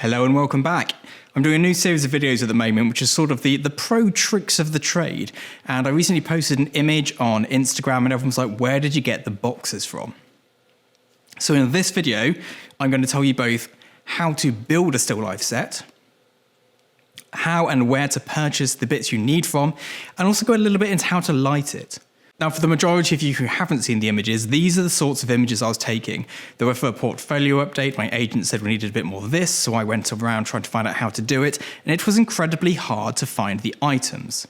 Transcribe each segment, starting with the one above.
Hello and welcome back. I'm doing a new series of videos at the moment, which is sort of the pro tricks of the trade. And I recently posted an image on Instagram and everyone's like, where did you get the boxes from? So in this video, I'm going to tell you both how to build a still life set, how and where to purchase the bits you need from, and also go a little bit into how to light it. Now, for the majority of you who haven't seen the images, these are the sorts of images I was taking. They were for a portfolio update. My agent said we needed a bit more of this, so I went around trying to find out how to do it, and it was incredibly hard to find the items.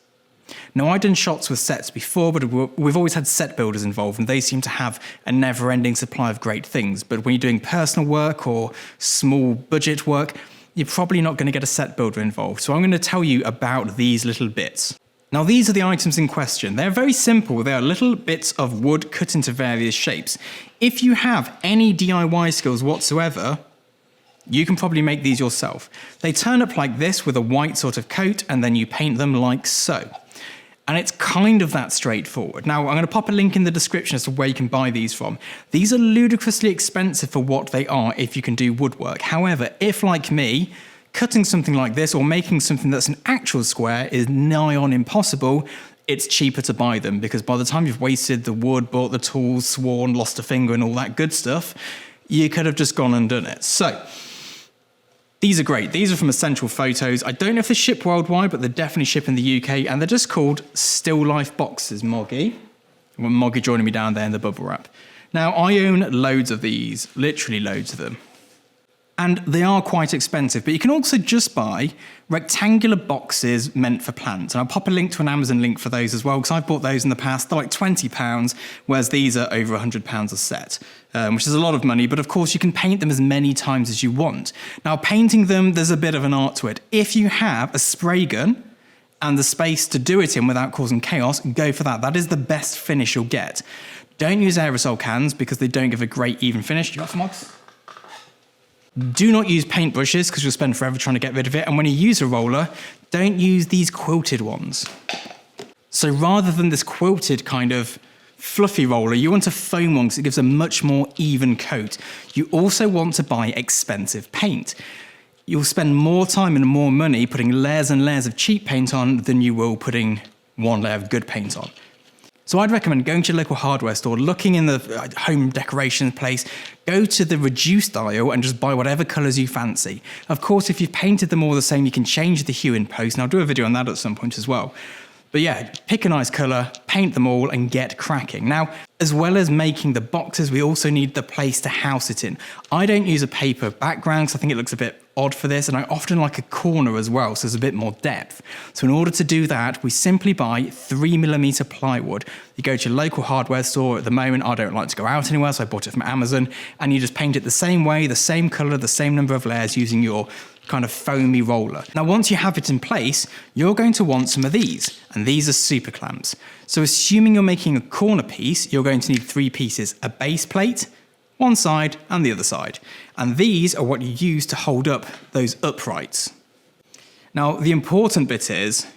Now, I'd done shots with sets before, but we've always had set builders involved, and they seem to have a never-ending supply of great things. But when you're doing personal work or small budget work, you're probably not going to get a set builder involved. So I'm going to tell you about these little bits. Now, these are the items in question. They're very simple. They are little bits of wood cut into various shapes. If you have any DIY skills whatsoever, you can probably make these yourself. They turn up like this with a white sort of coat, and then you paint them like so. And it's kind of that straightforward. Now, I'm going to pop a link in the description as to where you can buy these from. These are ludicrously expensive for what they are if you can do woodwork. However, if, like me, cutting something like this or making something that's an actual square is nigh on impossible, it's cheaper to buy them, because by the time you've wasted the wood, bought the tools, sworn, lost a finger and all that good stuff, you could have just gone and done it. So these are great. These are from Essential Photos. I don't know if they ship worldwide, but they definitely ship in the UK, and they're just called Still Life Boxes, Moggy. Well, Moggy joining me down there in the bubble wrap. Now, I own loads of these, literally loads of them. And they are quite expensive, but you can also just buy rectangular boxes meant for plants. And I'll pop a link to an Amazon link for those as well, because I've bought those in the past. They're like £20, whereas these are over £100 a set, which is a lot of money. But of course, you can paint them as many times as you want. Now, painting them, there's a bit of an art to it. If you have a spray gun and the space to do it in without causing chaos, go for that. That is the best finish you'll get. Don't use aerosol cans because they don't give a great even finish. You off, Mogs? Do not use paintbrushes because you'll spend forever trying to get rid of it. And when you use a roller, don't use these quilted ones. So rather than this quilted kind of fluffy roller, you want a foam one because it gives a much more even coat. You also want to buy expensive paint. You'll spend more time and more money putting layers and layers of cheap paint on than you will putting one layer of good paint on. So I'd recommend going to your local hardware store, looking in the home decoration place, go to the reduced aisle and just buy whatever colours you fancy. Of course, if you've painted them all the same, you can change the hue in post, and I'll do a video on that at some point as well. But yeah, pick a nice colour, paint them all and get cracking. Now, as well as making the boxes, we also need the place to house it in. I don't use a paper background because I think it looks a bit odd for this, and I often like a corner as well, so there's a bit more depth. So in order to do that, we simply buy 3mm plywood. You go to your local hardware store. At the moment, I don't like to go out anywhere, so I bought it from Amazon, and you just paint it the same way, the same colour, the same number of layers using your kind of foamy roller. Now, once you have it in place, you're going to want some of these, and these are super clamps. So assuming you're making a corner piece, you're going to need 3 pieces, a base plate, one side and the other side. And these are what you use to hold up those uprights. Now, the important bit is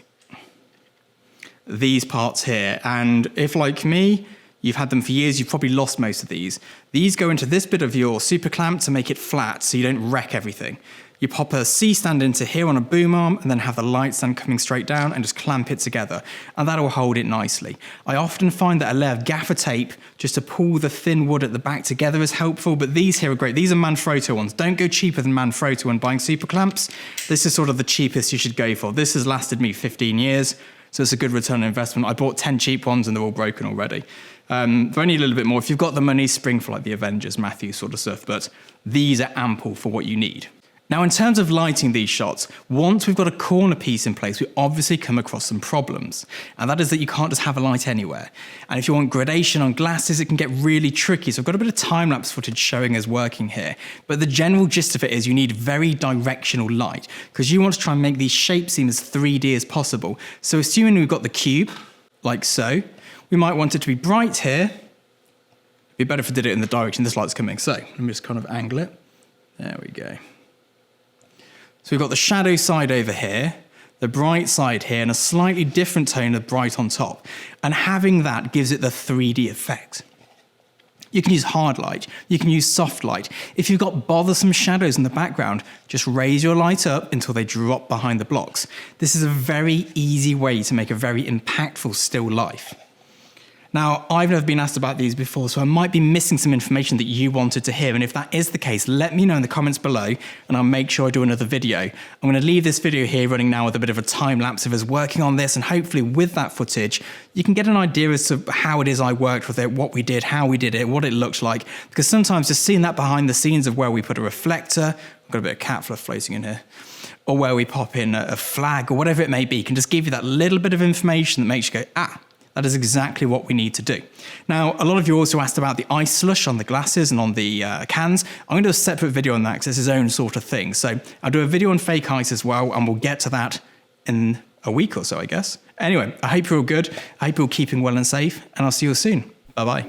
these parts here. And if, like me, you've had them for years, you've probably lost most of these. These go into this bit of your super clamp to make it flat so you don't wreck everything. You pop a C-stand into here on a boom arm and then have the light stand coming straight down and just clamp it together. And that'll hold it nicely. I often find that a layer of gaffer tape just to pull the thin wood at the back together is helpful, but these here are great. These are Manfrotto ones. Don't go cheaper than Manfrotto when buying super clamps. This is sort of the cheapest you should go for. This has lasted me 15 years, so it's a good return on investment. I bought 10 cheap ones and they're all broken already. They're only a little bit more. If you've got the money, spring for like the Avengers, Matthew sort of stuff, but these are ample for what you need. Now, in terms of lighting these shots, once we've got a corner piece in place, we obviously come across some problems. And that is that you can't just have a light anywhere. And if you want gradation on glasses, it can get really tricky. So I've got a bit of time-lapse footage showing us working here. But the general gist of it is you need very directional light, because you want to try and make these shapes seem as 3D as possible. So assuming we've got the cube, like so, we might want it to be bright here. It'd be better if I did it in the direction this light's coming. So let me just kind of angle it. There we go. So we've got the shadow side over here, the bright side here, and a slightly different tone of bright on top. And having that gives it the 3D effect. You can use hard light, you can use soft light. If you've got bothersome shadows in the background, just raise your light up until they drop behind the blocks. This is a very easy way to make a very impactful still life. Now, I've never been asked about these before, so I might be missing some information that you wanted to hear. And if that is the case, let me know in the comments below, and I'll make sure I do another video. I'm going to leave this video here running now with a bit of a time lapse of us working on this, and hopefully with that footage, you can get an idea as to how it is I worked with it, what we did, how we did it, what it looked like. Because sometimes just seeing that behind the scenes of where we put a reflector, I've got a bit of cat fluff floating in here, or where we pop in a flag or whatever it may be, can just give you that little bit of information that makes you go, ah, that is exactly what we need to do. Now, a lot of you also asked about the ice slush on the glasses and on the cans. I'm going to do a separate video on that because it's his own sort of thing. So I'll do a video on fake ice as well, and we'll get to that in a week or so, I guess. Anyway, I hope you're all good. I hope you're all keeping well and safe, and I'll see you all soon. Bye-bye.